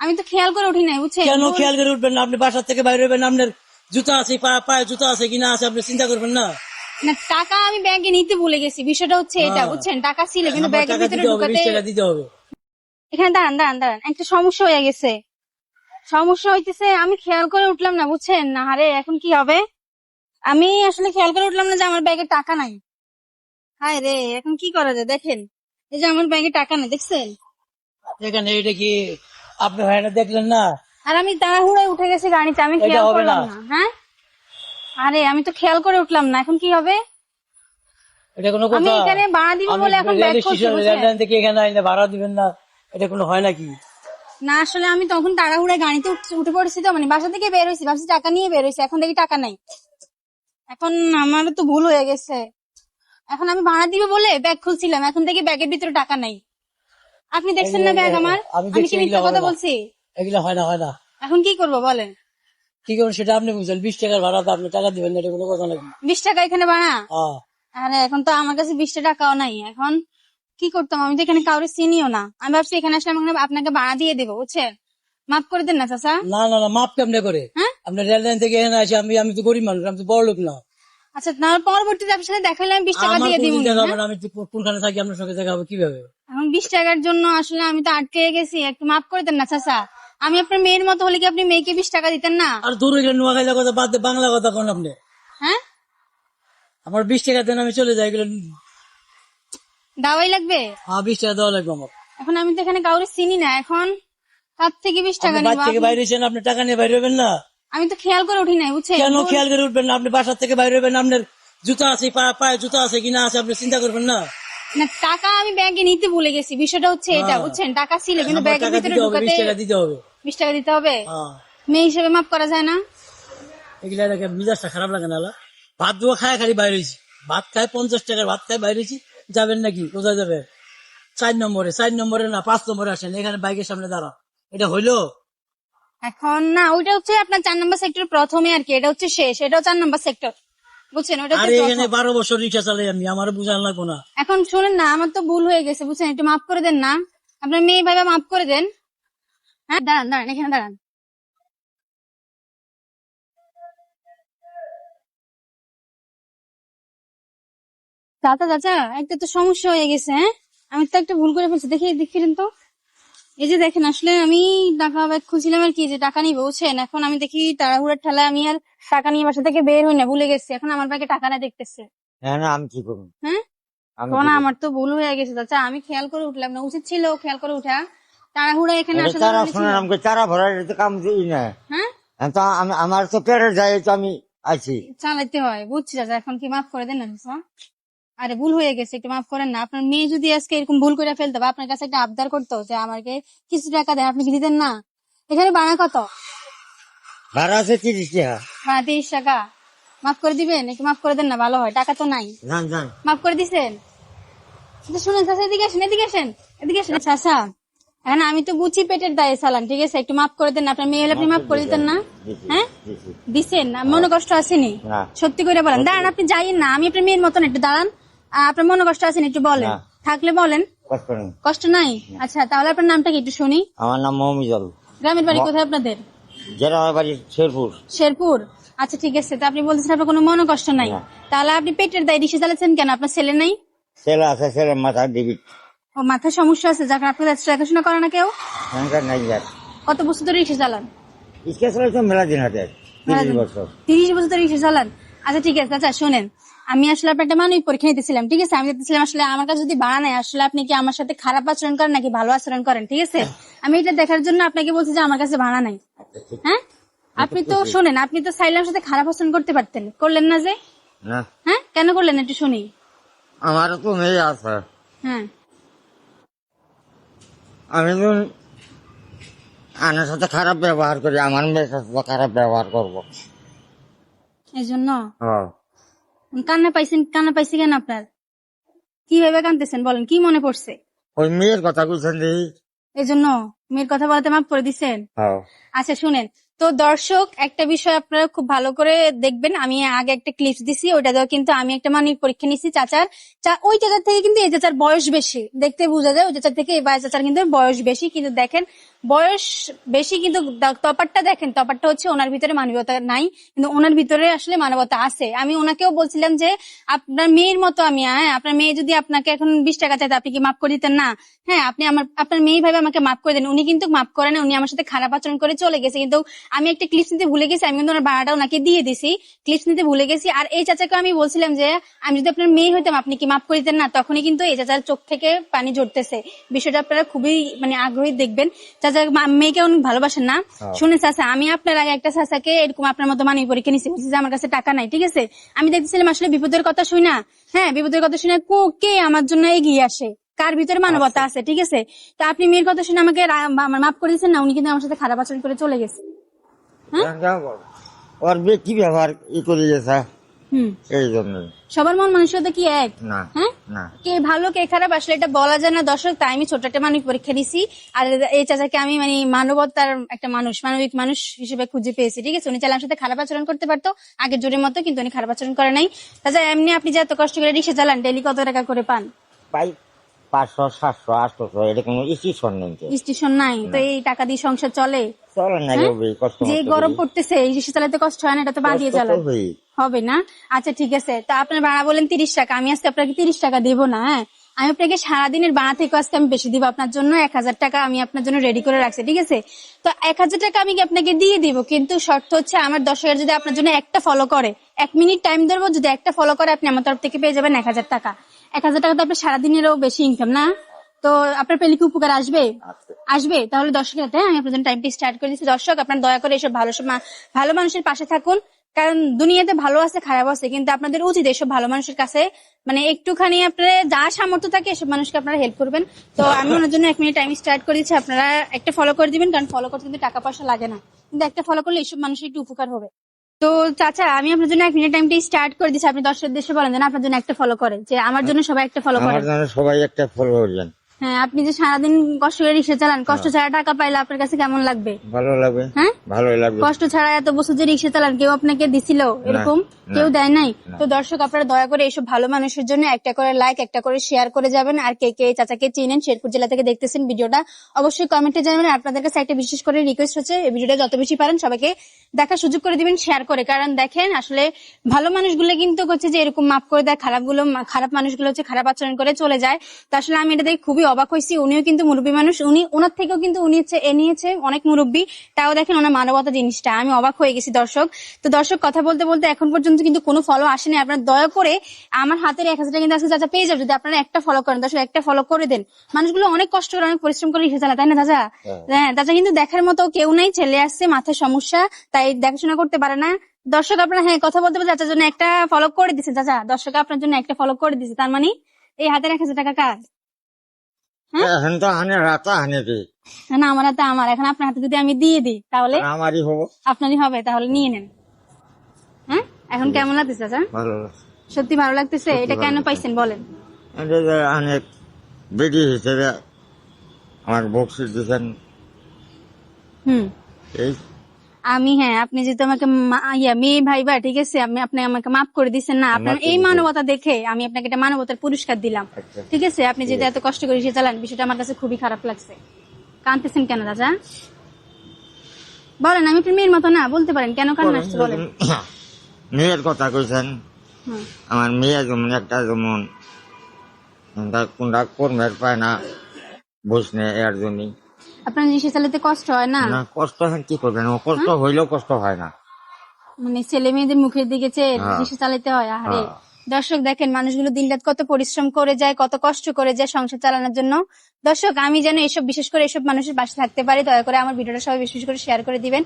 আমি তো খেয়াল করে উঠি নাই বুঝছেন। কেন খেয়াল করে উঠবেন না? আপনি বাসার থেকে বাইরে হবেন, আপনার জুতা আছে, পায়ে জুতা আছে কিনা আছে আপনি চিন্তা করবেন না? না টাকা আমি ব্যাগে নিতে ভুলে গেছি, বিষয়টা হচ্ছে এটা বুঝছেন। টাকা ছিল কিন্তু আমার ব্যাগের টাকা ভিতরে দিতে হবে, ঢুকাতে 20 টাকা দিতে হবে। এখানে দাঁড়ান দাঁড়ান দাঁড়ান, একটা সমস্যা হয়ে গেছে। সমস্যা হইতেছে আমি খেয়াল করে উঠলাম না বুঝছেন। না হারে এখন কি হবে, আমি আসলে খেয়াল করে উঠলাম না যে আমার ব্যাগে টাকা নাই। হায় রে এখন কি করা যায়। দেখেন এই যে আমার ব্যাগে টাকা নাই দেখছেন। এখানে এটা কি আপনি হয় না, দেখলেন না? আর আমি তাড়াহুড়ায় উঠে গেছি গাড়িতে, আমি এটা খেয়াল হবে করলাম না। না। হ্যাঁ আরে আমি তো খেয়াল করে উঠলাম না, এখন কি হবে। এটা কোনো আমি কথা? এখানে ভাড়া দিব আমি বলে এখন ব্যাক রেল করছি স্টেশন বুঝছেন। রেললাইন থেকে এখানে আইলে ভাড়া দিবেন না? এটা কোনো হয় নাকি? না আসলে আমি তখন তাড়াহুড়ায় গাড়িতে উঠে পড়েছি তো, মানে বাসা থেকে বের হয়েছি, ভাবছি টাকা নিয়ে বের হয়েছি, এখন দেখি টাকা নাই। এখন আমার তো ভুল হয়ে গেছে। এখন আমি ভাড়া দিব বলে ব্যাগ খুলছিলাম, এখন দেখি ব্যাগের ভিতরে টাকা নাই। আপনি দেখছেন না ব্যাগ আমার, আমি আমি দেখছি, কি মিথ্যা এগুলো হবে কথা না, বলছি। এগুলো হয় না, হয় না। এখন কি করবো বলেন। কি করুন সেটা আপনি বুঝলেন, 20 টাকার ভাড়া তো আপনি টাকা দিবেন না, এটা কোনো কথা নাকি? 20 টাকা এখানে ভাড়া। হ্যাঁ। আরে এখন তো আমার কাছে 20 টাকাও নাই। এখন কি করতাম, আমি তো এখানে কাউরে চিনিও না। আমি ভাবছি এখানে আসলে আমাকে আপনাকে ভাড়া দিয়ে দেবো বুঝছেন। মাফ করে দেন না চাচা। না না না, মাপ কেমনে করে? হ্যাঁ আপনার রেললাইন থেকে এখানে আসি, আমি তো গরিব মানুষ, আমি তো বড় লোক না। আচ্ছা না পরবর্তীতে আপনার সাথে দেখালে আমি 20 টাকা আমার দিয়ে কোনদিন দিব। দেখা হবে না, আমি তো কোনখানে থাকি, আপনার সঙ্গে দেখা হবে কিভাবে? এখন 20 টাকার জন্য আসলে আমি তো আটকে গেছি, একটু মাফ করে দেন না চাচা। আমি আপনার মেয়ের মতো হলে কি আপনি মেয়েকে 20 টাকা দিতেন না? আর দূরে গেলে নোয়াখালীর কথা বাদ দিয়ে বাংলা কথা কোন আপনি? হ্যাঁ আমার 20 টাকা দেন, আমি চলে যাই। এগুলো দাওয়াই লাগবে। 20 টাকা দেওয়া লাগবে আমার। এখন আমি তো এখানে কাউরে চিনি না, এখন কার থেকে 20 টাকা আপনি নিবো বাড়ি থেকে বাইরে এসেছেন, আপনি টাকা নিয়ে বাইরে হবেন না? আমি তো খেয়াল করে উঠি নাই বুঝছেন। কেন খেয়াল করে উঠবেন না? আপনি বাসার থেকে বাইরে হবেন, আপনার জুতা আছে, পায়ে জুতা আছে কিনা আছে আপনি চিন্তা করবেন না? না টাকা আমি ব্যাগে নিতে ভুলে গেছি, বিষয়টা হচ্ছে এটা বুঝছেন। টাকা ছিল কিন্তু আমার ব্যাগের টাকা ভিতরে দিতে হবে, ঢুকাতে 20 টাকা দিতে হবে। 20 টাকা দিতে হবে। হ্যাঁ। মেয়ে হিসেবে মাফ করা যায় না? এগুলা দেখে মিজাজটা খারাপ লাগে না? ভাত দুয়া খায় খালি বাইরে হয়েছি, ভাত খায় 50 টাকার ভাত খায় বাইরে হয়েছি। যাবেন নাকি? কোথায় যাবে? 4 নম্বরে না 5 নম্বরে আসেন, এখানে বাইকের সামনে দাঁড়া। এটা হইলো? এখন না ওইটা হচ্ছে আপনার 4 নম্বর সেক্টর প্রথমে আর কি, এটা হচ্ছে শেষ, এটাও 4 নম্বর সেক্টর বুঝছেন। ওটা আর হচ্ছে এখানে প্রথম। 12 বছর রিক্সা চালাই আমি, আমার বুঝান লাগবো না? এখন শুনেন না, আমার তো ভুল হয়ে গেছে বুঝছেন, একটু মাফ করে দেন না। আপনার মেয়ে ভাইবা মাফ করে দেন। হ্যাঁ দাঁড়ান দাঁড়ান এখানে দাঁড়ান। চাচা চাচা একটা তো সমস্যা হয়ে গেছে। হ্যাঁ আমি তো একটা ভুল করে ফেলছি, দেখি দেখিলেন তো। এই যে দেখেন আসলে আমি টাকা ব্যাগ খুঁজছিলাম আর কি, যে টাকা নিবো বুঝছেন। এখন আমি দেখি তাড়াহুড়ার ঠেলায় আমি আর টাকা নিয়ে বাসা থেকে বের হই না, ভুলে গেছি। এখন আমার ব্যাগে টাকা না দেখতেছে। হ্যাঁ না আমি কি করবো? হ্যাঁ আমি তখন কি করবো? আমার তো ভুল হয়ে গেছে চাচা, আমি খেয়াল করে উঠলাম না, উচিত ছিল খেয়াল করে উঠা। তাড়াহুড়া এখানে এটা আসা চারা জরুরি ছিল। শোনেন, আমাকে চারা ভরার এটা তো কাম দিই না। হ্যাঁ এখন তো আমার তো পেটের যায়, তো আমি আছি। চালাইতে হয় বুঝছি চাচা, এখন কি মাফ করে দেন না চাচা। আরে ভুল হয়ে গেছে, একটু মাফ করেন না। আপনার মেয়ে যদি আজকে এরকম ভুল করে ফেলতো বা আপনার কাছে একটা আবদার করতো যে আমাকে কিছু টাকা দেন, আপনি কি দিতেন না? এখানে ভাড়া কত? ভাড়া আছে 30 টাকা। ভাড়া 30 টাকা। মাফ করে দিবেন, একটু মাফ করে দেন না, ভালো হয়। টাকা তো নাই। জান জান। মাফ করে দিছেন? আচ্ছা শুনেন চাচা, এদিকে আসেন এদিকে আসেন এদিকে আসেন চাচা। এখন আমি তো বুঝি পেটের দায়ে চালান, ঠিক আছে একটু মাফ করে দেন না। আপনার মেয়ে হলে আপনি মাফ করে দিতেন না? হ্যাঁ দিছেন না? মনে কষ্ট আসেনি? না। সত্যি করে বলেন। দাঁড়ান আপনি যাইয়েন না, আমি আপনার মেয়ের মতন, একটু দাঁড়ান। আপনার মনে কষ্ট আসেনি একটু বলেন, না। থাকলে বলেন। কষ্ট নেই। কষ্ট নাই? আচ্ছা তাহলে আপনার নামটা কি একটু শুনি। আমার নাম মমিজল। গ্রামের বাড়ি কোথায় আপনাদের? যেটা আমার বাড়ি শেরপুর। শেরপুর। আচ্ছা ঠিক আছে, তো আপনি বলতেছেন আপনার কোনো মনে কষ্ট নাই। না। তাহলে আপনি পেটের দায় রিক্সা চালাচ্ছেন কেন? আপনার ছেলে নাই? ছেলে আছে, ছেলের মাথা ডিবিট। ও মাথায় সমস্যা আছে, যাকে আপনার দেখাশোনা করে না কেউ? সংসার নাই যার। কত বছর ধরে রিক্সা চালান? ইসকে চলে তো মেলা দিন হাতে, 30 বছর। 30 বছর ধরে রিক্সা চালান? আচ্ছা ঠিক আছে আচ্ছা শোনেন, আমি আসলে আপনার একটা মানবিক পরীক্ষা নিতেছিলাম, ঠিক আছে? আমি দেখতেছিলাম আসলে আমার কাছে যদি ভাড়া নেয় আসলে আপনি কি আমার সাথে খারাপ আচরণ করেন নাকি ভালো আচরণ করেন, ঠিক আছে? আমি এটা দেখার জন্য আপনাকে বলছি যে আমার কাছে ভাড়া নাই। হ্যাঁ আপনি তো শোনেন, আপনি তো সাইলার সাথে খারাপ আচরণ করতে পারতেন, করলেন না যে? না হ্যাঁ কেন করলেন একটু শুনি। আমারও তো মেয়ে আছে। হ্যাঁ আমি তো আনার সাথে খারাপ ব্যবহার করি, আমার মেয়ের সাথে তো খারাপ ব্যবহার করবো। এই জন্য হ্যাঁ। কান্না পাইছেন? কান্না পাইছে কেন আপনার? কি ভেবে কানতেছেন বলেন, কি মনে পড়ছে? ওই মেয়ের কথা বুঝছেন দিই। এই জন্য মেয়ের কথা বলাতে মাফ করে দিচ্ছেন? হ্যাঁ। আচ্ছা শুনেন, তো দর্শক একটা বিষয় আপনারা খুব ভালো করে দেখবেন, আমি আগে একটা ক্লিপস দিছি, ওইটা দেওয়া কিন্তু আমি একটা মানবিক পরীক্ষা নিছি চাচার। ওই চাচার থেকে কিন্তু এই চাচার বয়স বেশি, দেখতে বোঝা যায় ওই চাচার থেকে এই চাচার কিন্তু বয়স বেশি, কিন্তু দেখেন বয়স বেশি কিন্তু তফাৎটা দেখেন, তফাৎটা হচ্ছে ওনার ভিতরে মানবতা নাই, কিন্তু ওনার ভিতরে আসলে মানবতা আছে। আমি ওনাকেও বলছিলাম যে আপনার মেয়ের মতো আমি, হ্যাঁ আপনার মেয়ে যদি আপনাকে এখন 20 টাকা চাইতো আপনি কি মাফ করে দিতেন না? হ্যাঁ আপনি আপনার মেয়ে ভাবে আমাকে মাফ করে দেন, উনি কিন্তু মাফ করে না, উনি আমার সাথে খারাপ আচরণ করে চলে গেছে। কিন্তু আমি একটা ক্লিপস নিতে ভুলে গেছি, আমি কিন্তু ওনার ভাড়াটা ওনাকে দিয়ে দিছি, ক্লিপস নিতে ভুলে গেছি। আর এই চাচাকে আমি বলছিলাম যে আমি যদি আপনার মেয়ে হইতাম আপনি কি মাফ করে দিতেন না? তখনই কিন্তু এই চাচার চোখ থেকে পানি ঝরতেছে। বিষয়টা আপনারা খুবই মানে আগ্রহী দেখবেন, চাচা মেয়েকে অনেক ভালোবাসেন না। শুনে চাচা, আমি আপনার আগে একটা চাচাকে এরকম আপনার মতো মানবিক পরীক্ষা নিচ্ছি, বলছি যে আমার কাছে টাকা নাই, ঠিক আছে? আমি দেখতেছিলাম আসলে বিপদের কথা শুই না, হ্যাঁ বিপদের কথা শুনে কে আমার জন্য এগিয়ে আসে, কার ভিতরে মানবতা আছে, ঠিক আছে? তো আপনি মেয়ের কথা শুনে আমাকে মাফ করে দিচ্ছেন না, উনি কিন্তু আমার সাথে খারাপ আচরণ করে চলে গেছে। ওর কি ব্যবহার করে গেছে হুম, এই জন্য সবার মন মানসিকতা কি এক? না হ্যাঁ, না কে ভালো কে খারাপ আসলে এটা বলা যায় না দর্শক। তাই আমি ছোট একটা মানবিক পরীক্ষা দিছি, আর এই চাচাকে আমি মানে মানবতার একটা মানবিক মানুষ হিসেবে খুঁজে পেয়েছি, ঠিক আছে? উনি চাইলে আমার সাথে খারাপ আচরণ করতে পারতো আগের জোরের মতো, কিন্তু উনি খারাপ আচরণ করে নাই। চাচা এমনি আপনি যে এত কষ্ট করে রিক্সা চালান, ডেইলি কত টাকা করে পান? পাই 500 700 800, এটা কোনো স্টেশন নেই তো। স্টেশন নাই তো এই টাকা দিয়ে সংসার চলে? চলে না হ্যাঁ? কষ্ট যে গরম পড়তেছে এই রিক্সা চালাতে কষ্ট হয় না? এটা তো বাদিয়ে চালান হবে না। আচ্ছা ঠিক আছে, তো আপনার ভাড়া বলেন 30 টাকা, আমি আজকে আপনাকে 30 টাকা দেবো না, হ্যাঁ আমি আপনাকে সারাদিনের ভাড়া থেকে আজকে আমি বেশি দিব, আপনার জন্য 1000 টাকা আমি আপনার জন্য রেডি করে রাখছি, ঠিক আছে? তো 1000 টাকা আমি আপনাকে দিয়ে দিব, কিন্তু শর্ত হচ্ছে আমার দর্শকের যদি আপনার জন্য একটা ফলো করে, 1 মিনিট টাইম ধরবো, যদি একটা ফলো করে আপনি আমার তরফ থেকে পেয়ে যাবেন 1000 টাকা। 1000 টাকা তো আপনার সারাদিনেরও বেশি ইনকাম না? তো আপনার পেলে কি উপকার আসবে? আসবে। তাহলে দর্শকের হাতে আমি আপনার জন্য টাইমটি স্টার্ট করে দিচ্ছি। দর্শক আপনার দয়া করে এসব ভালো মানুষের পাশে থাকুন, কারণ দুনিয়াতে ভালো আছে খারাপ আছে, কিন্তু আপনাদের উচিত এসব ভালো মানুষের কাছে মানে একটুখানি আপনারা যা সামর্থ্য থাকে এসব মানুষকে আপনারা হেল্প করবেন। তো আমি ওনার জন্য 1 মিনিট টাইম স্টার্ট করে দিচ্ছি, আপনারা একটা ফলো করে দিবেন, কারণ ফলো করতে কিন্তু টাকা পয়সা লাগে না, কিন্তু একটা ফলো করলে এসব মানুষের একটু উপকার হবে। তো চাচা আমি আপনার জন্য 1 মিনিট টাইমটি স্টার্ট করে দিচ্ছি, আপনি দর্শকদের দেশে বলেন যেন আপনার জন্য একটা ফলো করে, যে আমার জন্য সবাই একটা ফলো করে। আমার জন্য সবাই একটা ফলো করবেন। হ্যাঁ আপনি যে সারাদিন কষ্ট করে রিক্সা চালান, কষ্ট ছাড়া টাকা পাইলে আপনার কাছে কেমন লাগবে? ভালো লাগবে, হ্যাঁ ভালোই লাগবে। কষ্ট ছাড়া এত বছর যে রিক্সা চালান, কেউ আপনাকে দিছিল এরকম? কেউ দেয় নাই। তো দর্শক আপনারা দয়া করে এইসব ভালো মানুষের জন্য একটা করে লাইক, একটা করে শেয়ার করে যাবেন। আর কে কে চাচাকে চিনেন, শেরপুর জেলা থেকে দেখতেছেন ভিডিওটা, অবশ্যই কমেন্টে জানাবেন। আপনাদের কাছে একটা বিশেষ করে রিকোয়েস্ট হচ্ছে এই ভিডিওটা যত বেশি পারেন সবাইকে দেখার সুযোগ করে দিবেন, শেয়ার করে। কারণ দেখেন আসলে ভালো মানুষগুলো কিন্তু হচ্ছে যে এরকম মাফ করে দেয়, খারাপ মানুষগুলো হচ্ছে খারাপ আচরণ করে চলে যায়। তো আসলে আমি এটা দেখে খুবই অবাক হয়েছি। উনিও কিন্তু মুরব্বী মানুষ, ওনার থেকেও কিন্তু উনি হচ্ছে নিয়েছে অনেক মুরব্বী, তাও দেখেন ওনার মানবতা জিনিসটা, আমি অবাক হয়ে গেছি দর্শক। তো দর্শক কথা বলতে বলতে এখন পর্যন্ত কিন্তু কোনো ফলো আসেনি, আপনারা দয়া করে আমার হাতের 1000 টাকা কিন্তু আজকে চাচা পেয়ে যাবে যদি আপনারা একটা ফলো করেন। দর্শক একটা ফলো করে দেন, মানুষগুলো অনেক কষ্ট করে অনেক পরিশ্রম করে রিক্সা চালায়, তাই না চাচা? হ্যাঁ চাচা কিন্তু দেখার মতো কেউ নাই, ছেলে আসছে মাথায় সমস্যা তাই দেখাশোনা করতে পারে না। দর্শক আপনারা হ্যাঁ কথা বলতে বলতে চাচার জন্য একটা ফলো করে দিচ্ছে, চাচা দর্শক আপনার জন্য একটা ফলো করে দিচ্ছে, তার মানে এই হাতের 1000 টাকা কার? এখন তো হানে রাতা হানে দি না আমার হাতে আমার, এখন আপনার হাতে যদি আমি দিয়ে দিই তাহলে আমারই হবো, আপনারই হবে, তাহলে নিয়ে নেন। হ্যাঁ এখন কেমন লাগতেছে চাচা? ভালো লাগছে। সত্যি ভালো লাগতেছে? এটা কেন পাইছেন বলেন? এটা যে অনেক বেটি হিসেবে আমার বক্সি দিচ্ছেন হুম এই আমি হ্যাঁ আপনি যেহেতু আমাকে মেয়ে ভাইবা, ঠিক আছে, আপনি আমাকে মাফ করে দিচ্ছেন না, আপনার এই মানবতা দেখে আমি আপনাকে একটা মানবতার পুরস্কার দিলাম, ঠিক আছে? আপনি যেহেতু এত কষ্ট করে রিক্সা চালান, বিষয়টা আমার কাছে খুবই খারাপ লাগছে। কাঁদতেছেন কেন চাচা? বলেন, আমি আপনার মেয়ের মতো না, বলতে পারেন কেন কান্না আসছে বলেন। মেয়ের কথা কইছেন, হুম। আমার মেয়ে যেমন একটা যেমন কোনটা কর্মের পায় না বুঝনে এর জন্যই। আপনার রিক্সা চালাতে কষ্ট হয় না? না কষ্ট হয় কি করবেন, কষ্ট হইলেও কষ্ট হয় না, মানে ছেলে মেয়েদের মুখের দিকে চেয়ে রিক্সা চালাতে হয়। আরে দর্শক দেখেন মানুষগুলো দিনরাত কত পরিশ্রম করে যায়, কত কষ্ট করে যায় সংসার চালানোর জন্য। দর্শক আমি যেন বিশেষ করে এসব মানুষের পাশে থাকতে পারি, দয়া করে আমার ভিডিওটা সবাই বেশি বেশি করে শেয়ার করে দিবেন।